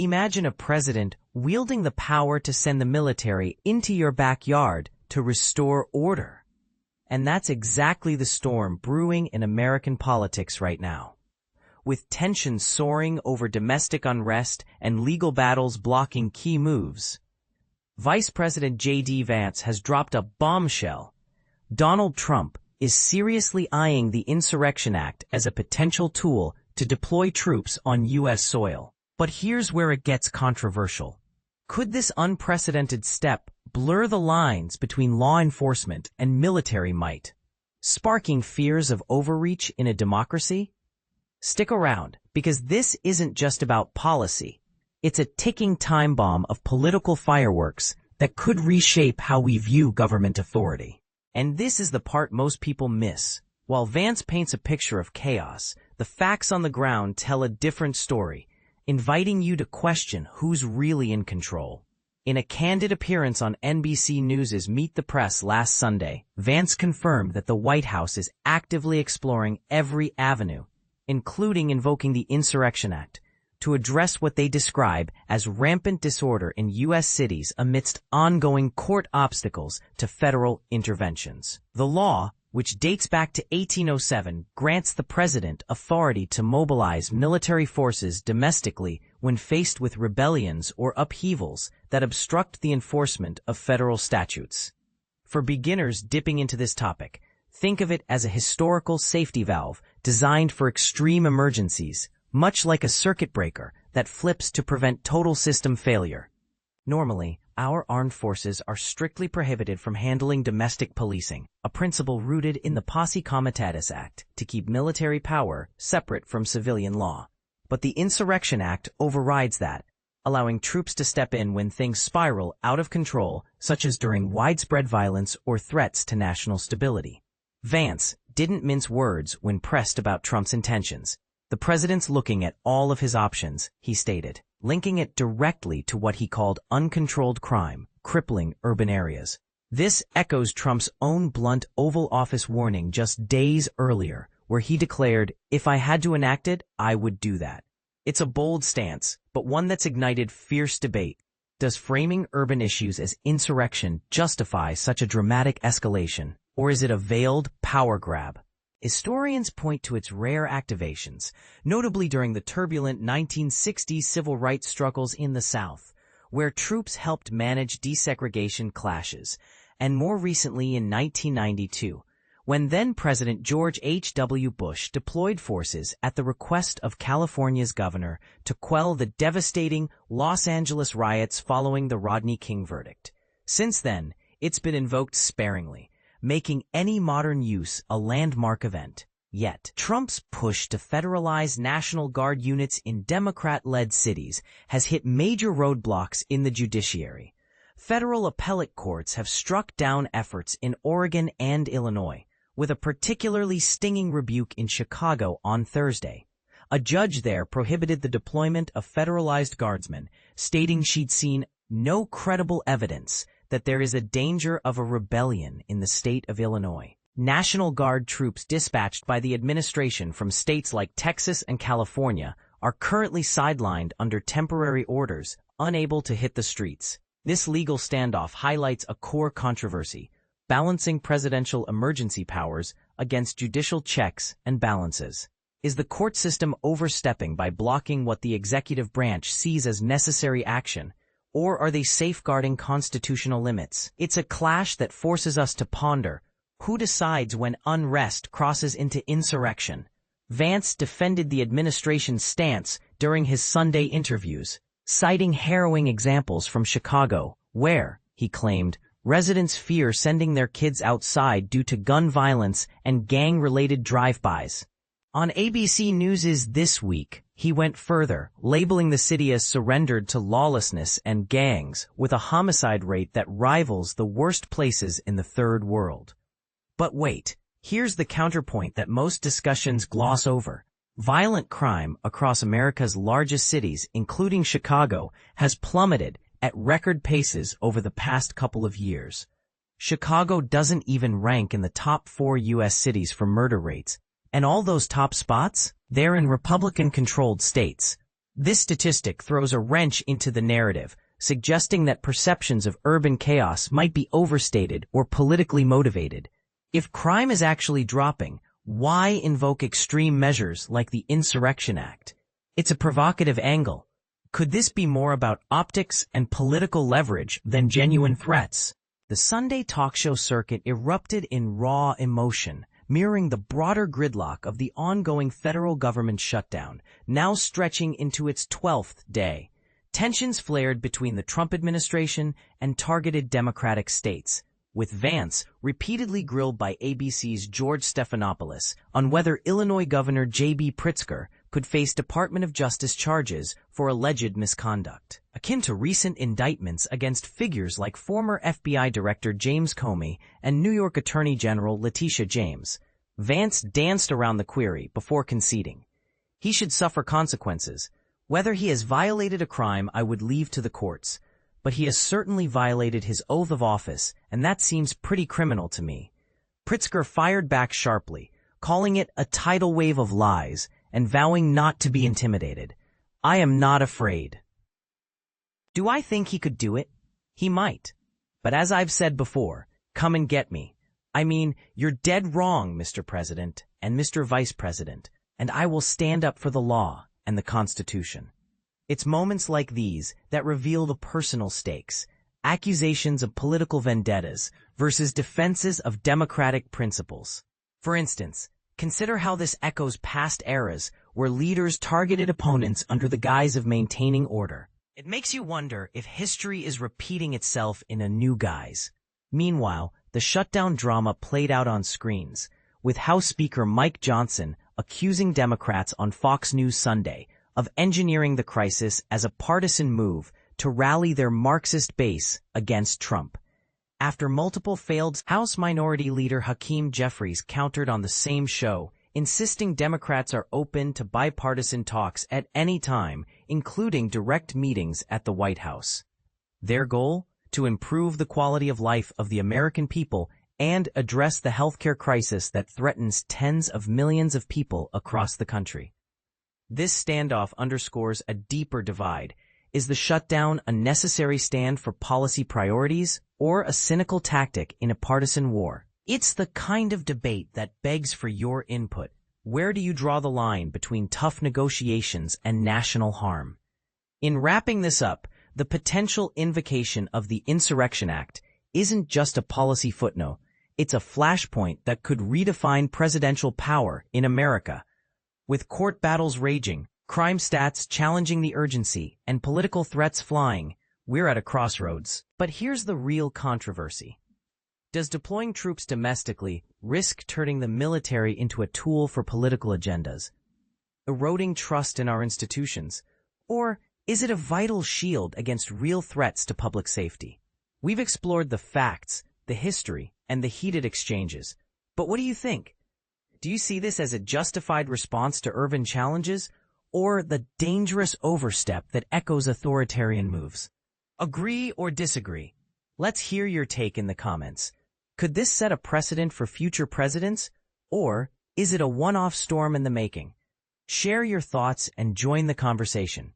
Imagine a president wielding the power to send the military into your backyard to restore order. And that's exactly the storm brewing in American politics right now. With tensions soaring over domestic unrest and legal battles blocking key moves, Vice President J.D. Vance has dropped a bombshell. Donald Trump is seriously eyeing the Insurrection Act as a potential tool to deploy troops on U.S. soil. But here's where it gets controversial. Could this unprecedented step blur the lines between law enforcement and military might, sparking fears of overreach in a democracy? Stick around, because this isn't just about policy. It's a ticking time bomb of political fireworks that could reshape how we view government authority. And this is the part most people miss. While Vance paints a picture of chaos, the facts on the ground tell a different story, inviting you to question who's really in control. In a candid appearance on NBC News' Meet the Press last Sunday, Vance confirmed that the White House is actively exploring every avenue, including invoking the Insurrection Act, to address what they describe as rampant disorder in U.S. cities amidst ongoing court obstacles to federal interventions. The law, which dates back to 1807, grants the president authority to mobilize military forces domestically when faced with rebellions or upheavals that obstruct the enforcement of federal statutes. For beginners dipping into this topic, think of it as a historical safety valve designed for extreme emergencies, much like a circuit breaker that flips to prevent total system failure. Normally, our armed forces are strictly prohibited from handling domestic policing, a principle rooted in the Posse Comitatus Act to keep military power separate from civilian law. But the Insurrection Act overrides that, allowing troops to step in when things spiral out of control, such as during widespread violence or threats to national stability. Vance didn't mince words when pressed about Trump's intentions. The president's looking at all of his options, he stated, linking it directly to what he called uncontrolled crime, crippling urban areas. This echoes Trump's own blunt Oval Office warning just days earlier, where he declared, "If I had to enact it, I would do that." It's a bold stance, but one that's ignited fierce debate. Does framing urban issues as insurrection justify such a dramatic escalation, or is it a veiled power grab? Historians point to its rare activations, notably during the turbulent 1960s civil rights struggles in the South, where troops helped manage desegregation clashes, and more recently in 1992, when then-President George H.W. Bush deployed forces at the request of California's governor to quell the devastating Los Angeles riots following the Rodney King verdict. Since then, it's been invoked sparingly, making any modern use a landmark event. Yet, Trump's push to federalize National Guard units in Democrat-led cities has hit major roadblocks in the judiciary. Federal appellate courts have struck down efforts in Oregon and Illinois, with a particularly stinging rebuke in Chicago on Thursday. A judge there prohibited the deployment of federalized guardsmen, stating she'd seen no credible evidence that there is a danger of a rebellion in the state of Illinois. National Guard troops dispatched by the administration from states like Texas and California are currently sidelined under temporary orders, unable to hit the streets. This legal standoff highlights a core controversy, balancing presidential emergency powers against judicial checks and balances. Is the court system overstepping by blocking what the executive branch sees as necessary action, or are they safeguarding constitutional limits? It's a clash that forces us to ponder, who decides when unrest crosses into insurrection? Vance defended the administration's stance during his Sunday interviews, citing harrowing examples from Chicago, where, he claimed, residents fear sending their kids outside due to gun violence and gang-related drive-bys. On ABC News' This Week, he went further, labeling the city as surrendered to lawlessness and gangs, with a homicide rate that rivals the worst places in the Third World. But wait, here's the counterpoint that most discussions gloss over. Violent crime across America's largest cities, including Chicago, has plummeted at record paces over the past couple of years. Chicago doesn't even rank in the top 4 U.S. cities for murder rates, and all those top spots, they're in Republican-controlled states. This statistic throws a wrench into the narrative, suggesting that perceptions of urban chaos might be overstated or politically motivated. If crime is actually dropping, why invoke extreme measures like the Insurrection Act? It's a provocative angle. Could this be more about optics and political leverage than genuine threats? The Sunday talk show circuit erupted in raw emotion, mirroring the broader gridlock of the ongoing federal government shutdown, now stretching into its 12th day. Tensions flared between the Trump administration and targeted Democratic states, with Vance repeatedly grilled by ABC's George Stephanopoulos on whether Illinois Governor J.B. Pritzker could face Department of Justice charges for alleged misconduct, akin to recent indictments against figures like former FBI Director James Comey and New York Attorney General Letitia James. Vance danced around the query before conceding. He should suffer consequences. Whether he has violated a crime, I would leave to the courts, but he has certainly violated his oath of office, and that seems pretty criminal to me. Pritzker fired back sharply, calling it a tidal wave of lies and vowing not to be intimidated. I am not afraid. Do I think he could do it? He might. But as I've said before, come and get me. I mean, you're dead wrong, Mr. President and Mr. Vice President, and I will stand up for the law and the Constitution. It's moments like these that reveal the personal stakes, accusations of political vendettas versus defenses of democratic principles. For instance, consider how this echoes past eras where leaders targeted opponents under the guise of maintaining order. It makes you wonder if history is repeating itself in a new guise. Meanwhile, the shutdown drama played out on screens, with House Speaker Mike Johnson accusing Democrats on Fox News Sunday of engineering the crisis as a partisan move to rally their Marxist base against Trump. After multiple failed, House Minority Leader Hakeem Jeffries countered on the same show, insisting Democrats are open to bipartisan talks at any time, including direct meetings at the White House. Their goal? To improve the quality of life of the American people and address the healthcare crisis that threatens tens of millions of people across the country. This standoff underscores a deeper divide. Is the shutdown a necessary stand for policy priorities or a cynical tactic in a partisan war? It's the kind of debate that begs for your input. Where do you draw the line between tough negotiations and national harm? In wrapping this up, the potential invocation of the Insurrection Act isn't just a policy footnote. It's a flashpoint that could redefine presidential power in America. With court battles raging, crime stats challenging the urgency, and political threats flying, we're at a crossroads. But here's the real controversy. Does deploying troops domestically risk turning the military into a tool for political agendas, eroding trust in our institutions, or is it a vital shield against real threats to public safety? We've explored the facts, the history, and the heated exchanges. But what do you think? Do you see this as a justified response to urban challenges, or the dangerous overstep that echoes authoritarian moves? Agree or disagree? Let's hear your take in the comments. Could this set a precedent for future presidents, or is it a one-off storm in the making? Share your thoughts and join the conversation.